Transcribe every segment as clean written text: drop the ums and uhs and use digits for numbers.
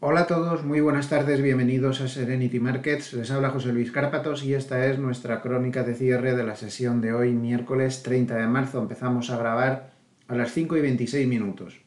Hola a todos, muy buenas tardes, bienvenidos a Serenity Markets. Les habla José Luis Cárpatos y esta es nuestra crónica de cierre de la sesión de hoy, miércoles 30 de marzo. Empezamos a grabar a las 5:26.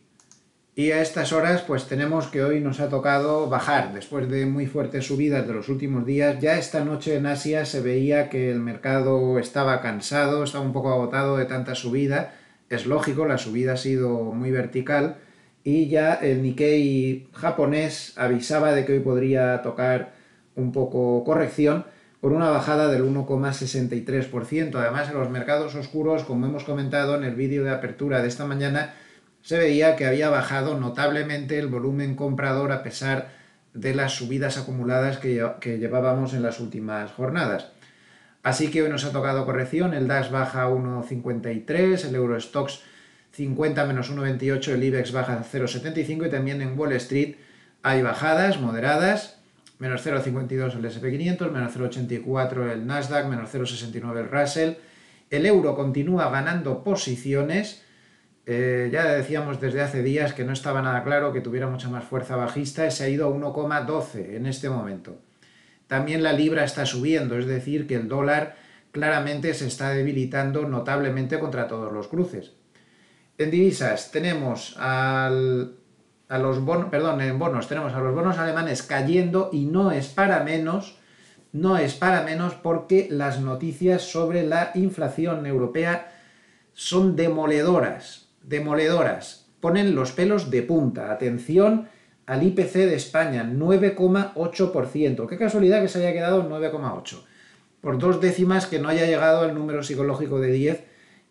Y a estas horas, pues tenemos que hoy nos ha tocado bajar después de muy fuertes subidas de los últimos días. Ya esta noche en Asia se veía que el mercado estaba cansado, estaba un poco agotado de tanta subida. Es lógico, la subida ha sido muy vertical y ya el Nikkei japonés avisaba de que hoy podría tocar un poco corrección con una bajada del 1,63%. Además, en los mercados oscuros, como hemos comentado en el vídeo de apertura de esta mañana, se veía que había bajado notablemente el volumen comprador a pesar de las subidas acumuladas que llevábamos en las últimas jornadas. Así que hoy nos ha tocado corrección, el DAX baja 1,53, el Eurostoxx 50 menos 1,28, el IBEX baja 0,75 y también en Wall Street hay bajadas moderadas, menos 0,52 el SP500, menos 0,84 el Nasdaq, menos 0,69 el Russell. El euro continúa ganando posiciones. Ya decíamos desde hace días que no estaba nada claro que tuviera mucha más fuerza bajista y se ha ido a 1,12 en este momento. También la libra está subiendo, es decir, que el dólar claramente se está debilitando notablemente contra todos los cruces. En divisas tenemos a los bonos, perdón, en bonos tenemos a los bonos alemanes cayendo y no es para menos, no es para menos porque las noticias sobre la inflación europea son demoledoras, demoledoras. Ponen los pelos de punta. Atención al IPC de España, 9,8%. Qué casualidad que se haya quedado en 9,8%. Por dos décimas que no haya llegado al número psicológico de 10,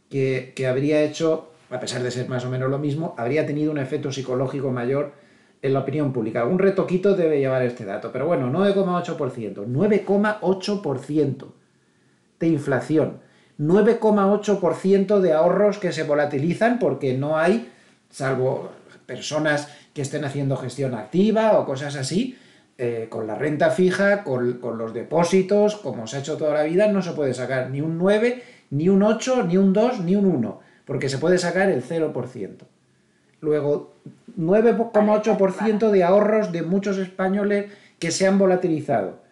que habría hecho, a pesar de ser más o menos lo mismo, habría tenido un efecto psicológico mayor en la opinión pública. Un retoquito debe llevar este dato, pero bueno, 9,8%. 9,8% de inflación. 9,8% de ahorros que se volatilizan porque no hay, salvo personas que estén haciendo gestión activa o cosas así, con la renta fija, con los depósitos, como se ha hecho toda la vida, no se puede sacar ni un 9, ni un 8, ni un 2, ni un 1, porque se puede sacar el 0%. Luego, Vale, claro. 9,8% de ahorros de muchos españoles que se han volatilizado.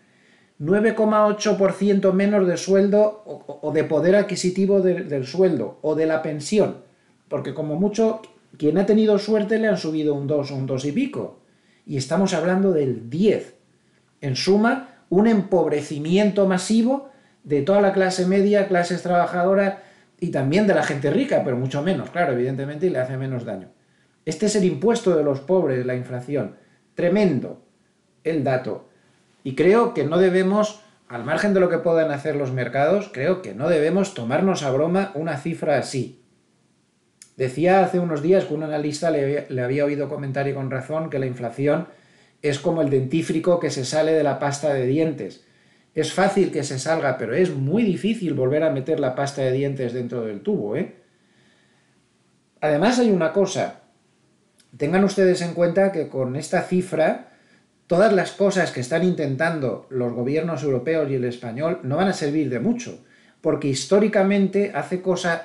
9,8% menos de sueldo o de poder adquisitivo del sueldo o de la pensión. Porque como mucho, quien ha tenido suerte le han subido un 2 o un 2 y pico. Y estamos hablando del 10. En suma, un empobrecimiento masivo de toda la clase media, clases trabajadoras y también de la gente rica, pero mucho menos, claro, evidentemente, y le hace menos daño. Este es el impuesto de los pobres, la inflación. Tremendo el dato. Y creo que no debemos, al margen de lo que puedan hacer los mercados, creo que no debemos tomarnos a broma una cifra así. Decía hace unos días que un analista le había oído comentar y con razón que la inflación es como el dentífrico que se sale de la pasta de dientes. Es fácil que se salga, pero es muy difícil volver a meter la pasta de dientes dentro del tubo, ¿eh? Además hay una cosa, tengan ustedes en cuenta que con esta cifra todas las cosas que están intentando los gobiernos europeos y el español no van a servir de mucho, porque históricamente hace cosa,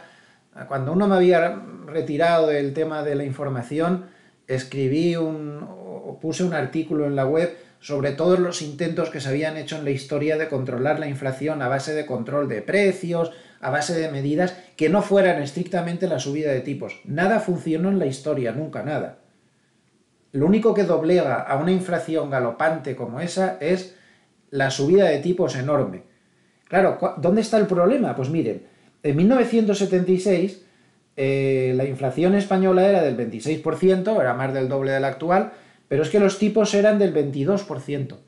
cuando uno me había retirado del tema de la información, o puse un artículo en la web sobre todos los intentos que se habían hecho en la historia de controlar la inflación a base de control de precios, a base de medidas que no fueran estrictamente la subida de tipos. Nada funcionó en la historia, nunca nada. Lo único que doblega a una inflación galopante como esa es la subida de tipos enorme. Claro, ¿dónde está el problema? Pues miren, en 1976 la inflación española era del 26%, era más del doble de la actual, pero es que los tipos eran del 22%. O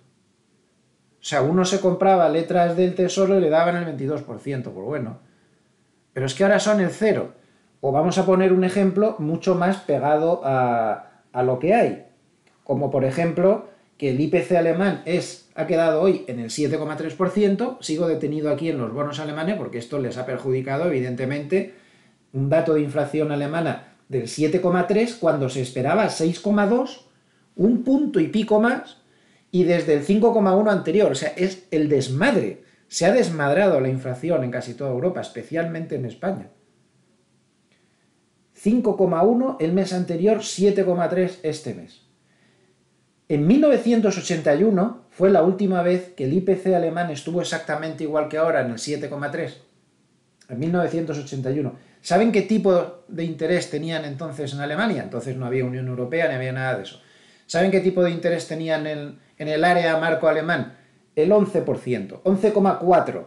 sea, uno se compraba letras del tesoro y le daban el 22%, pues bueno. Pero es que ahora son el cero. O vamos a poner un ejemplo mucho más pegado a lo que hay. Como por ejemplo que el IPC alemán ha quedado hoy en el 7,3%. Sigo detenido aquí en los bonos alemanes porque esto les ha perjudicado evidentemente. Un dato de inflación alemana del 7,3 cuando se esperaba 6,2, un punto y pico más, y desde el 5,1 anterior. O sea, es el desmadre. Se ha desmadrado la inflación en casi toda Europa, especialmente en España. 5,1 el mes anterior, 7,3 este mes. En 1981 fue la última vez que el IPC alemán estuvo exactamente igual que ahora, en el 7,3. En 1981. ¿Saben qué tipo de interés tenían entonces en Alemania? Entonces no había Unión Europea ni había nada de eso. ¿Saben qué tipo de interés tenían en el área marco alemán? El 11%, 11,4%.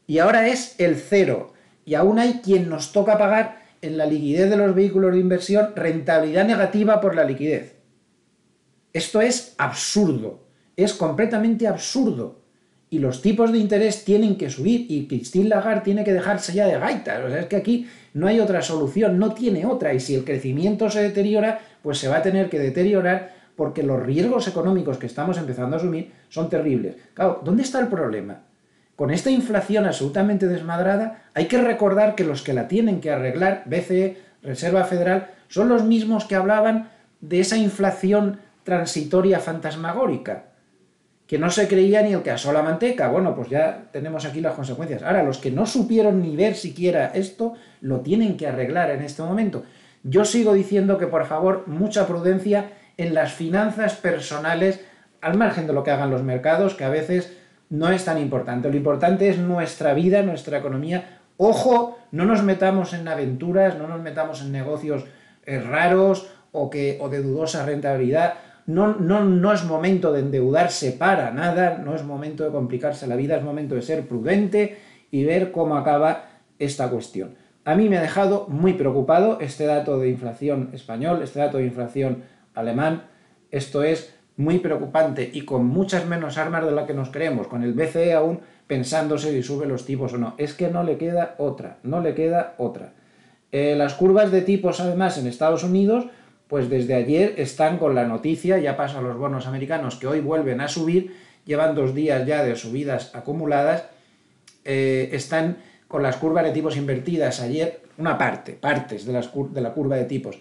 Y ahora es el 0%. Y aún hay quien nos toca pagar en la liquidez de los vehículos de inversión rentabilidad negativa por la liquidez. Esto es absurdo, es completamente absurdo. Y los tipos de interés tienen que subir y Christine Lagarde tiene que dejarse ya de gaitas. O sea, es que aquí no hay otra solución, no tiene otra. Y si el crecimiento se deteriora, pues se va a tener que deteriorar porque los riesgos económicos que estamos empezando a asumir son terribles. Claro, ¿dónde está el problema? Con esta inflación absolutamente desmadrada, hay que recordar que los que la tienen que arreglar, BCE, Reserva Federal, son los mismos que hablaban de esa inflación transitoria fantasmagórica, que no se creía ni el que asó la manteca. Bueno, pues ya tenemos aquí las consecuencias. Ahora, los que no supieron ni ver siquiera esto, lo tienen que arreglar en este momento. Yo sigo diciendo que, por favor, mucha prudencia en las finanzas personales, al margen de lo que hagan los mercados, que a veces no es tan importante. Lo importante es nuestra vida, nuestra economía. Ojo, no nos metamos en aventuras, no nos metamos en negocios raros o de dudosa rentabilidad. No es momento de endeudarse para nada, no es momento de complicarse la vida, es momento de ser prudente y ver cómo acaba esta cuestión. A mí me ha dejado muy preocupado este dato de inflación español, este dato de inflación alemán. Esto es muy preocupante y con muchas menos armas de las que nos creemos, con el BCE aún pensándose si sube los tipos o no. Es que no le queda otra, no le queda otra. Las curvas de tipos, además, en Estados Unidos, pues desde ayer están con la noticia, ya pasa a los bonos americanos, que hoy vuelven a subir, llevan 2 días ya de subidas acumuladas, están con las curvas de tipos invertidas ayer, partes de la curva de tipos.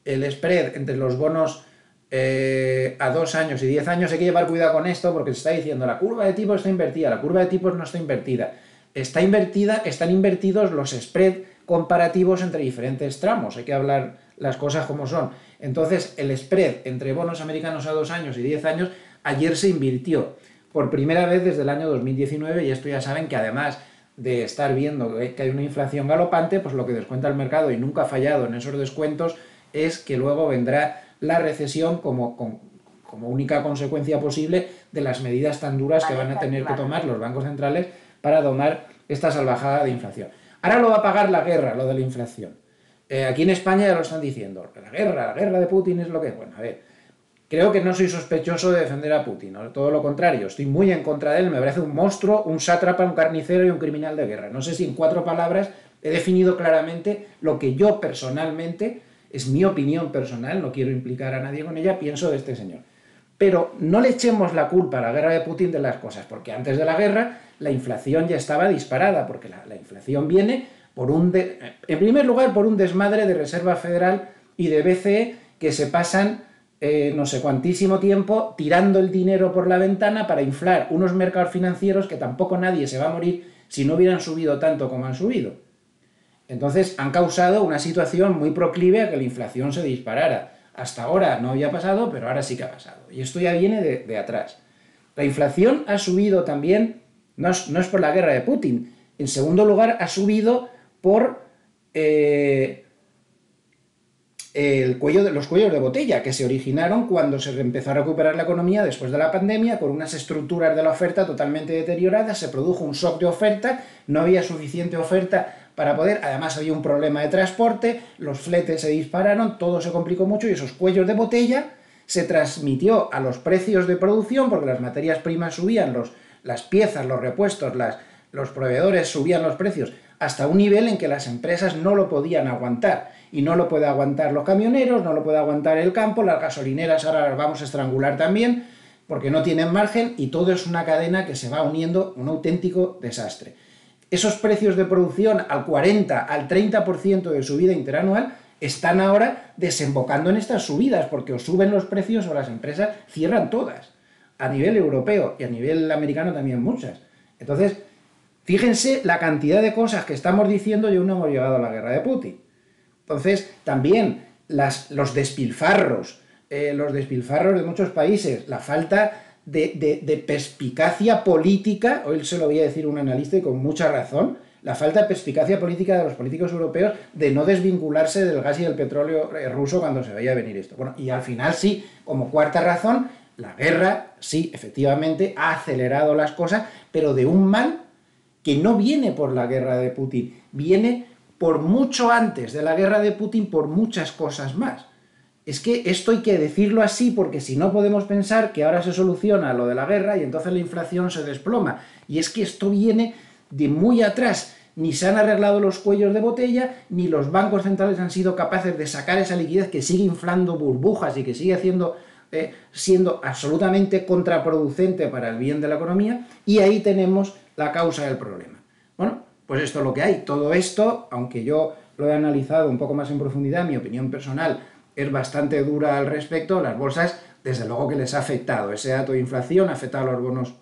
El spread entre los bonos a 2 años y 10 años, hay que llevar cuidado con esto porque se está diciendo la curva de tipos está invertida, la curva de tipos no está invertida. Está invertida, están invertidos los spread comparativos entre diferentes tramos, hay que hablar las cosas como son. Entonces, el spread entre bonos americanos a 2 años y 10 años ayer se invirtió por primera vez desde el año 2019 y esto ya saben que además de estar viendo que hay una inflación galopante, pues lo que descuenta el mercado y nunca ha fallado en esos descuentos es que luego vendrá la recesión como única consecuencia posible de las medidas tan duras que van a tener que tomar los bancos centrales para domar esta salvajada de inflación. Ahora lo va a pagar la guerra, lo de la inflación. Aquí en España ya lo están diciendo. La guerra de Putin es lo que es. Bueno, a ver, creo que no soy sospechoso de defender a Putin, ¿no? Todo lo contrario, estoy muy en contra de él, me parece un monstruo, un sátrapa, un carnicero y un criminal de guerra. No sé si en 4 palabras he definido claramente lo que yo personalmente, es mi opinión personal, no quiero implicar a nadie con ella, pienso de este señor. Pero no le echemos la culpa a la guerra de Putin de las cosas, porque antes de la guerra la inflación ya estaba disparada, porque la inflación viene en primer lugar por un desmadre de Reserva Federal y de BCE que se pasan no sé cuantísimo tiempo tirando el dinero por la ventana para inflar unos mercados financieros que tampoco nadie se va a morir si no hubieran subido tanto como han subido. Entonces han causado una situación muy proclive a que la inflación se disparara. Hasta ahora no había pasado, pero ahora sí que ha pasado. Y esto ya viene de atrás. La inflación ha subido también, no es por la guerra de Putin, en segundo lugar ha subido por los cuellos de botella que se originaron cuando se empezó a recuperar la economía después de la pandemia, con unas estructuras de la oferta totalmente deterioradas, se produjo un shock de oferta, no había suficiente oferta para poder, además había un problema de transporte, los fletes se dispararon, todo se complicó mucho y esos cuellos de botella se transmitió a los precios de producción porque las materias primas subían, las piezas, los repuestos, los proveedores subían los precios hasta un nivel en que las empresas no lo podían aguantar. Y no lo puede aguantar los camioneros, no lo puede aguantar el campo, las gasolineras ahora las vamos a estrangular también, porque no tienen margen y todo es una cadena que se va uniendo, un auténtico desastre. Esos precios de producción al 40, al 30% de subida interanual están ahora desembocando en estas subidas, porque o suben los precios o las empresas cierran todas, a nivel europeo y a nivel americano también muchas. Entonces, fíjense la cantidad de cosas que estamos diciendo y aún no hemos llegado a la guerra de Putin. Entonces, también los despilfarros los despilfarros de muchos países, la falta de perspicacia política, hoy se lo voy a decir un analista y con mucha razón, la falta de perspicacia política de los políticos europeos de no desvincularse del gas y del petróleo ruso cuando se veía venir esto. Bueno, y al final sí, como cuarta razón, la guerra, sí, efectivamente, ha acelerado las cosas, pero de un mal que no viene por la guerra de Putin, viene por mucho antes de la guerra de Putin, por muchas cosas más. Es que esto hay que decirlo así porque si no podemos pensar que ahora se soluciona lo de la guerra y entonces la inflación se desploma. Y es que esto viene de muy atrás. Ni se han arreglado los cuellos de botella, ni los bancos centrales han sido capaces de sacar esa liquidez que sigue inflando burbujas y que sigue siendo absolutamente contraproducente para el bien de la economía, y ahí tenemos la causa del problema. Bueno, pues esto es lo que hay. Todo esto, aunque yo lo he analizado un poco más en profundidad, mi opinión personal es bastante dura al respecto, las bolsas, desde luego que les ha afectado. Ese dato de inflación ha afectado a los bonos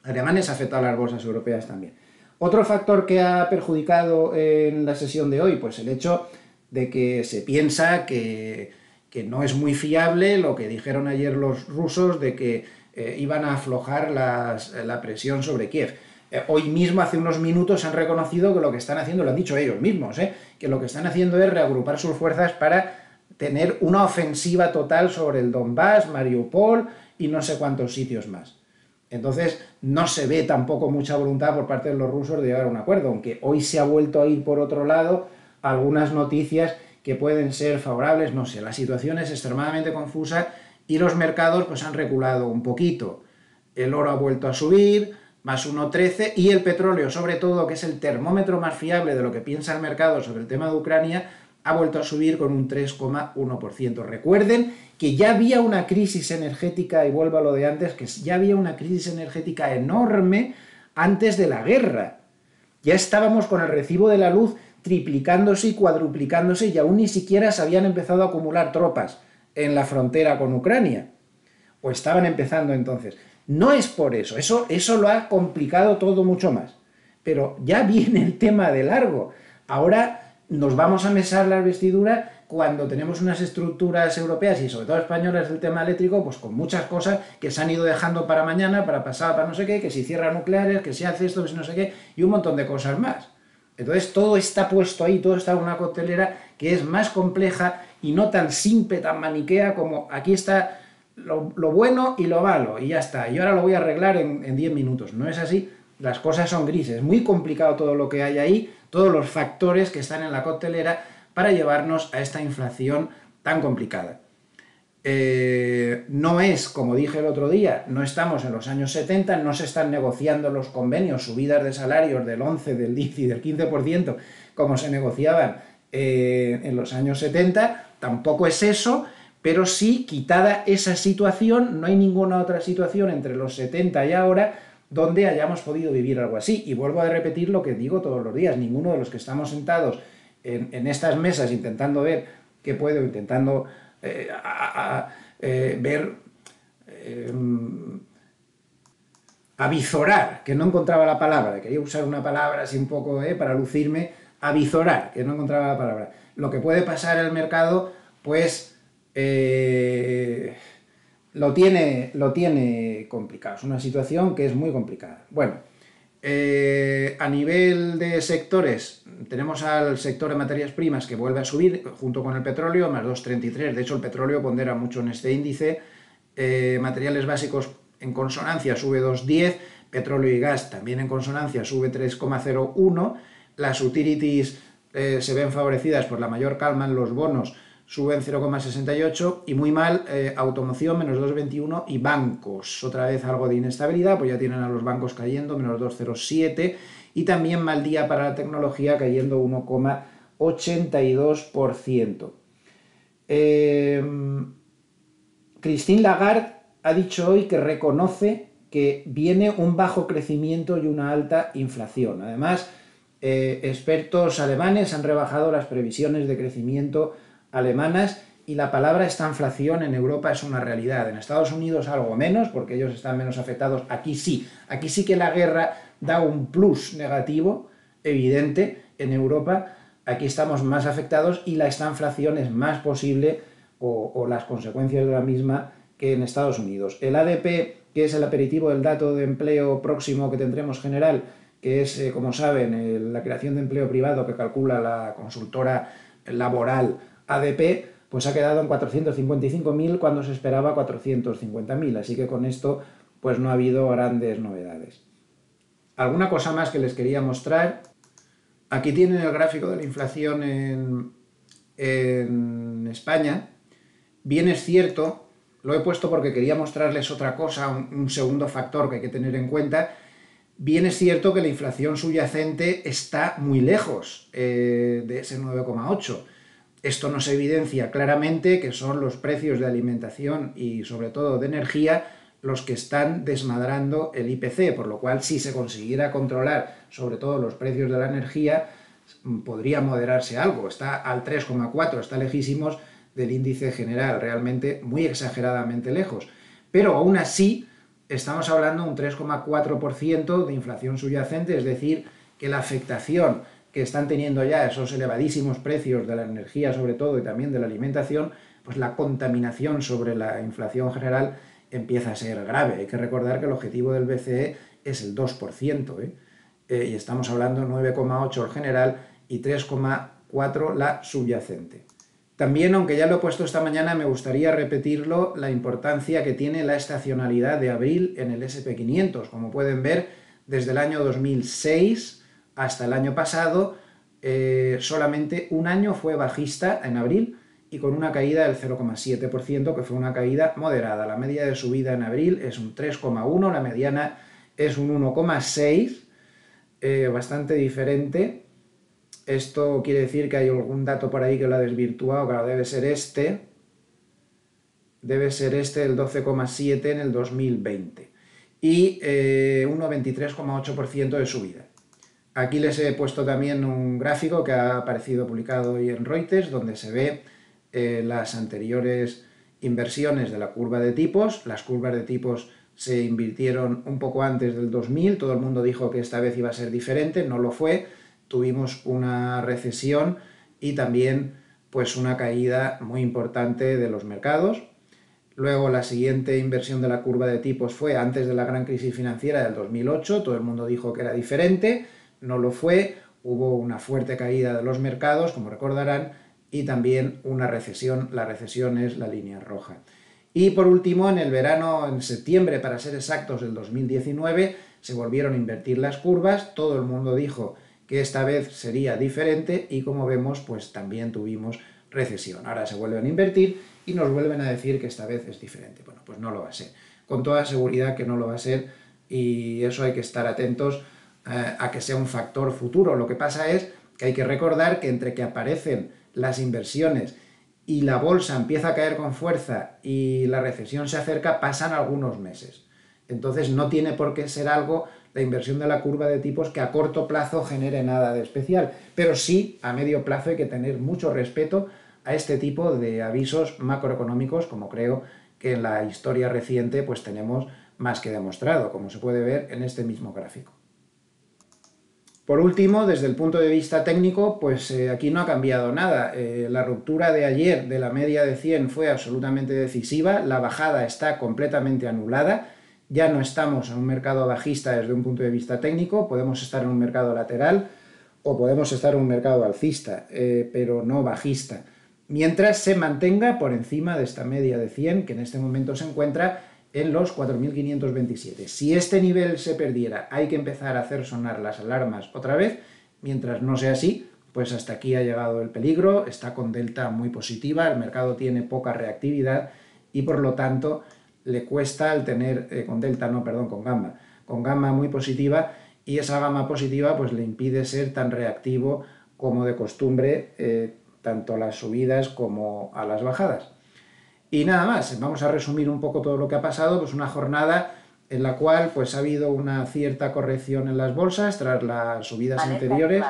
alemanes, ha afectado a las bolsas europeas también. Otro factor que ha perjudicado en la sesión de hoy, pues el hecho de que se piensa que no es muy fiable lo que dijeron ayer los rusos de que iban a aflojar la presión sobre Kiev. Hoy mismo, hace unos minutos, han reconocido que lo que están haciendo, lo han dicho ellos mismos, que lo que están haciendo es reagrupar sus fuerzas para tener una ofensiva total sobre el Donbass, Mariupol y no sé cuántos sitios más. Entonces, no se ve tampoco mucha voluntad por parte de los rusos de llegar a un acuerdo, aunque hoy se ha vuelto a ir por otro lado algunas noticias que pueden ser favorables, no sé, la situación es extremadamente confusa y los mercados pues han reculado un poquito. El oro ha vuelto a subir, más 1,13, y el petróleo, sobre todo, que es el termómetro más fiable de lo que piensa el mercado sobre el tema de Ucrania, ha vuelto a subir con un 3,1%. Recuerden que ya había una crisis energética, y vuelvo a lo de antes, que ya había una crisis energética enorme antes de la guerra. Ya estábamos con el recibo de la luz triplicándose y cuadruplicándose y aún ni siquiera se habían empezado a acumular tropas en la frontera con Ucrania. O estaban empezando entonces. No es por eso, eso lo ha complicado todo mucho más. Pero ya viene el tema de largo. Ahora nos vamos a mesar las vestiduras cuando tenemos unas estructuras europeas y sobre todo españolas del tema eléctrico, pues con muchas cosas que se han ido dejando para mañana, para pasado, para no sé qué, que si cierran nucleares, que si hace esto, que si no sé qué, y un montón de cosas más. Entonces todo está puesto ahí, todo está en una coctelera que es más compleja y no tan simple, tan maniquea como aquí está lo bueno y lo malo, y ya está, y ahora lo voy a arreglar en 10 minutos. No es así, las cosas son grises, es muy complicado todo lo que hay ahí, todos los factores que están en la coctelera para llevarnos a esta inflación tan complicada. No es, como dije el otro día, no estamos en los años 70, no se están negociando los convenios, subidas de salarios del 11, del 10 y del 15%, como se negociaban en los años 70, tampoco es eso, pero sí, quitada esa situación, no hay ninguna otra situación entre los 70 y ahora donde hayamos podido vivir algo así. Y vuelvo a repetir lo que digo todos los días, ninguno de los que estamos sentados en estas mesas intentando ver qué puedo, intentando ver, avizorar, que no encontraba la palabra, quería usar una palabra así un poco para lucirme, avizorar, que no encontraba la palabra. Lo que puede pasar en el mercado, pues lo tiene complicado, es una situación que es muy complicada. Bueno, a nivel de sectores, tenemos al sector de materias primas que vuelve a subir junto con el petróleo, más 2,33. De hecho, el petróleo pondera mucho en este índice. Materiales básicos en consonancia sube 2,10. Petróleo y gas también en consonancia sube 3,01. Las utilities se ven favorecidas por la mayor calma en los bonos, suben 0,68, y muy mal automoción, menos 2,21, y bancos, otra vez algo de inestabilidad, pues ya tienen a los bancos cayendo, menos 2,07, y también mal día para la tecnología, cayendo 1,82%. Christine Lagarde ha dicho hoy que reconoce que viene un bajo crecimiento y una alta inflación. Además, expertos alemanes han rebajado las previsiones de crecimiento alemanas y la palabra estanflación en Europa es una realidad. En Estados Unidos algo menos, porque ellos están menos afectados. Aquí sí que la guerra da un plus negativo evidente en Europa. Aquí estamos más afectados y la estanflación es más posible o las consecuencias de la misma que en Estados Unidos. El ADP, que es el aperitivo del dato de empleo próximo que tendremos general, que es, como saben, la creación de empleo privado que calcula la consultora laboral ADP, pues ha quedado en 455.000 cuando se esperaba 450.000, así que con esto pues no ha habido grandes novedades. Alguna cosa más que les quería mostrar. Aquí tienen el gráfico de la inflación en España. Bien es cierto, lo he puesto porque quería mostrarles otra cosa, un segundo factor que hay que tener en cuenta. Bien es cierto que la inflación subyacente está muy lejos de ese 9,8. Esto nos evidencia claramente que son los precios de alimentación y sobre todo de energía los que están desmadrando el IPC, por lo cual si se consiguiera controlar sobre todo los precios de la energía podría moderarse algo. Está al 3,4, está lejísimos del índice general, realmente muy exageradamente lejos. Pero aún así estamos hablando de un 3,4% de inflación subyacente, es decir, que la afectación que están teniendo ya esos elevadísimos precios de la energía sobre todo y también de la alimentación, pues la contaminación sobre la inflación general empieza a ser grave. Hay que recordar que el objetivo del BCE es el 2%, y estamos hablando de 9,8 el general y 3,4 la subyacente. También, aunque ya lo he puesto esta mañana, me gustaría repetirlo, la importancia que tiene la estacionalidad de abril en el SP500. Como pueden ver, desde el año 2006 hasta el año pasado, solamente un año fue bajista en abril y con una caída del 0,7%, que fue una caída moderada. La media de subida en abril es un 3,1, la mediana es un 1,6, bastante diferente. Esto quiere decir que hay algún dato por ahí que lo ha desvirtuado, claro, debe ser este el 12,7 en el 2020 y un 93,8% de subida. Aquí les he puesto también un gráfico que ha aparecido publicado hoy en Reuters, donde se ve las anteriores inversiones de la curva de tipos. Las curvas de tipos se invirtieron un poco antes del 2000, todo el mundo dijo que esta vez iba a ser diferente, no lo fue. Tuvimos una recesión y también pues una caída muy importante de los mercados. Luego la siguiente inversión de la curva de tipos fue antes de la gran crisis financiera del 2008, todo el mundo dijo que era diferente, no lo fue, hubo una fuerte caída de los mercados, como recordarán, y también una recesión, la recesión es la línea roja. Y por último, en el verano, en septiembre para ser exactos del 2019, se volvieron a invertir las curvas, todo el mundo dijo que esta vez sería diferente y como vemos pues también tuvimos recesión. Ahora se vuelven a invertir y nos vuelven a decir que esta vez es diferente. Bueno, pues no lo va a ser. Con toda seguridad que no lo va a ser y eso hay que estar atentos a que sea un factor futuro. Lo que pasa es que hay que recordar que entre que aparecen las inversiones y la bolsa empieza a caer con fuerza y la recesión se acerca, pasan algunos meses. Entonces no tiene por qué ser algo, la inversión de la curva de tipos, que a corto plazo genere nada de especial, pero sí a medio plazo hay que tener mucho respeto a este tipo de avisos macroeconómicos, como creo que en la historia reciente pues tenemos más que demostrado, como se puede ver en este mismo gráfico. Por último, desde el punto de vista técnico, pues aquí no ha cambiado nada. La ruptura de ayer de la media de 100 fue absolutamente decisiva, la bajada está completamente anulada, ya no estamos en un mercado bajista desde un punto de vista técnico, podemos estar en un mercado lateral o podemos estar en un mercado alcista, pero no bajista. Mientras se mantenga por encima de esta media de 100, que en este momento se encuentra en los 4.527. Si este nivel se perdiera, hay que empezar a hacer sonar las alarmas otra vez. Mientras no sea así, pues hasta aquí ha llegado el peligro, está con delta muy positiva, el mercado tiene poca reactividad y por lo tanto le cuesta al tener, con gamma muy positiva, y esa gamma positiva pues le impide ser tan reactivo como de costumbre, tanto a las subidas como a las bajadas. Y nada más, vamos a resumir un poco todo lo que ha pasado, pues una jornada en la cual pues ha habido una cierta corrección en las bolsas tras las subidas anteriores,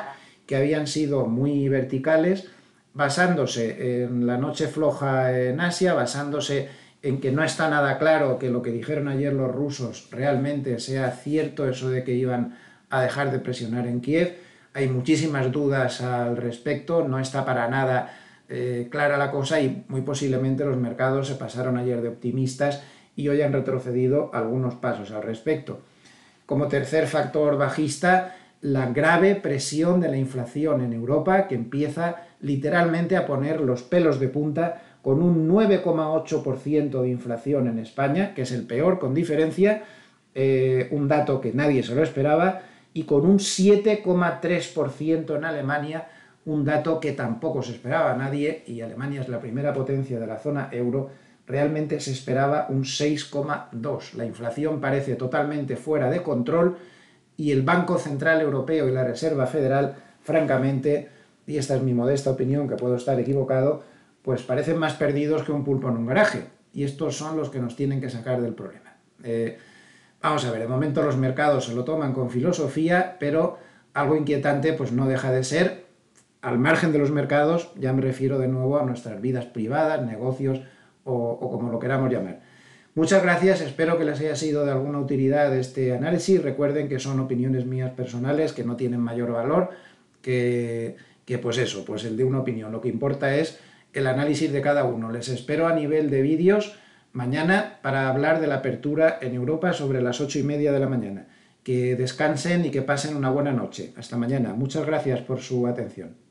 que habían sido muy verticales, basándose en la noche floja en Asia, basándose en que no está nada claro que lo que dijeron ayer los rusos realmente sea cierto, eso de que iban a dejar de presionar en Kiev. Hay muchísimas dudas al respecto, no está para nada clara la cosa y muy posiblemente los mercados se pasaron ayer de optimistas y hoy han retrocedido algunos pasos al respecto. Como tercer factor bajista, la grave presión de la inflación en Europa, que empieza literalmente a poner los pelos de punta con un 9,8% de inflación en España, que es el peor con diferencia, un dato que nadie se lo esperaba, y con un 7,3% en Alemania, un dato que tampoco se esperaba a nadie, y Alemania es la primera potencia de la zona euro. Realmente se esperaba un 6,2%. La inflación parece totalmente fuera de control y el Banco Central Europeo y la Reserva Federal, francamente, y esta es mi modesta opinión, que puedo estar equivocado, pues parecen más perdidos que un pulpo en un garaje. Y estos son los que nos tienen que sacar del problema. Vamos a ver, de momento los mercados se lo toman con filosofía, pero algo inquietante pues no deja de ser, al margen de los mercados, ya me refiero de nuevo a nuestras vidas privadas, negocios o como lo queramos llamar. Muchas gracias, espero que les haya sido de alguna utilidad este análisis. Recuerden que son opiniones mías personales, que no tienen mayor valor que pues eso, pues el de una opinión. Lo que importa es el análisis de cada uno. Les espero a nivel de vídeos mañana para hablar de la apertura en Europa sobre las 8:30 de la mañana. Que descansen y que pasen una buena noche. Hasta mañana. Muchas gracias por su atención.